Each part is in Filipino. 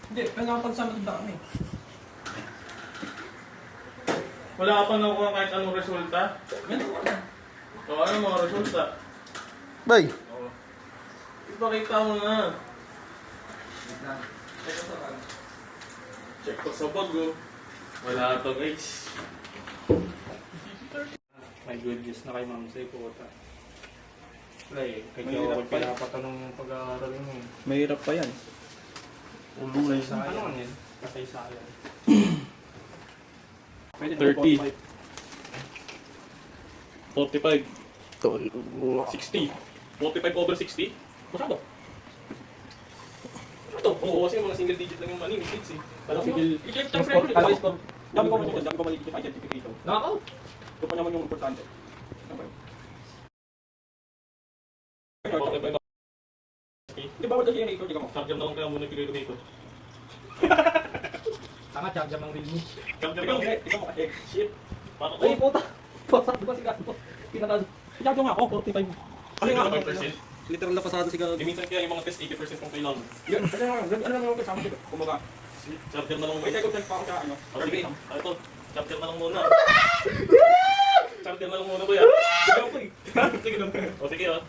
Hindi, pinapagsama sa kami. Wala ka pa nakuha kahit anong resulta? Ganun ko lang. O ano mga resulta? Bay, Oo. Ipakita mo na. Check ko sa bag oh. Wala to guys. May good news na kay Ma'am Say po. Wala eh. Kaya Mahirap ako pa. pinapatanong yung pag-aaral mo eh. Mahirap pa yan. Ululay sa ano yan? Kasaysayan. Pwede 30. 45. 45. 60. 45 over 60? Masyado. Ito, oo kasi mga single digit lang yung money, mistakes eh. Parang single... I-check tayo friend. Dami ko mali identification. Nakakaw. Ito pa naman yung importante. Hindi ba wala siya yung ito? Di ka mo. Charger na lang kaya muna pinili ko. Tama, charger ng Realme. Charger Ikaw, lang. ikaw mo kasi. Shit. Pato ko. Ay, puta. Pasado ba si Gato? Pinatado. Pinatado nga ako, 45. Kasi nga, 45%. literal na pasado si Gato. Minsan kaya yung mga test 80% kung kailangan. Yun, kasi nga, ano naman yung kasama dito? Kumbaga, Charger na lang may muna. second time pa ako sa ano. Oh, sige. Survey. Ito, charger na lang muna. Charger na lang muna kuya. Sige ako eh. Sige lang. O sige ah.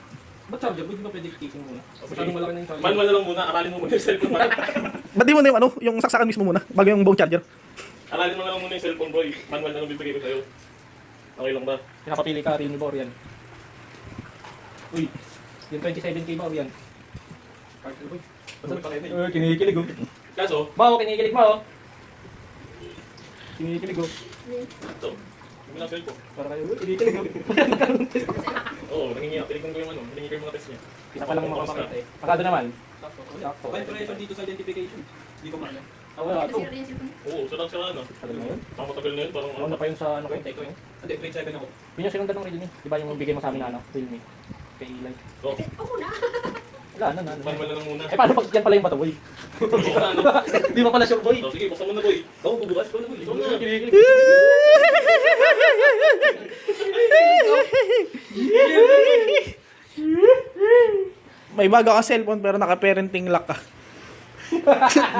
Ba't charger? Ba't di ba pwede kicking muna? O, sige. Masyadong malaki na yung charger. Manual na lang muna. Aralin mo muna yung cellphone. ba't di mo na yung ano, yung saksakan mismo muna, bago yung buong charger? Aralin mo na lang muna yung cellphone bro. Manual na lang bibigay ko sa'yo. Okay lang ba? Pinapapili ka, Realme ba or yan? Uy, yung 27K ba or yan? Uy, kinikilig oh. Kaso, Bao, kinikilig mo oh. Kinikilig oh. ito. Hindi mo lang cellphone. Para kayo, kinikilig oh. Oo, nangingi ako. Tinignan ko yung ano. Nangingi ko yung mga test niya. Kita pa lang makapakita eh. Pasado naman. Sakto. Preparation dito sa identification. Hindi ko malam. Ah, wala ito. Oo, sarang sila ano. Tagal na yun. Ang matagal na yun. Parang Ano na pa yun sa ano kayo? Teko yun? Hindi, grade 7 ako. Yun yung sinundan ng Realme. Di ba yung bigay mo sa amin na ano? Realme. Kay Eli. Oo. Wala, ano. Manual na lang muna. Eh paano pag yan pala yung bato, boy? Ano? Di ba pala sure, boy? So, sige, buksan mo na boy. Oo, bubukas ko na boy. Ikaw na. Kinikilig. May bago ka cellphone pero naka-parenting lock ka.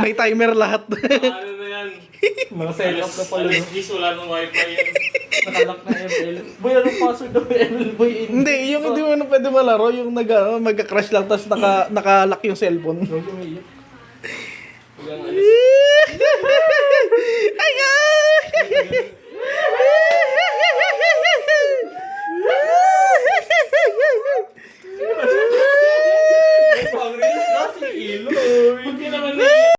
May timer lahat. Ano na yan? Mga setup na pala. Alas 10, wala nang wifi yan. Nakalock na ML. Boy, anong password ng ML, boy? Hindi, yung hindi mo na pwede malaro, yung magka-crash lang tapos naka-lock yung cellphone. Huwag umiiyak.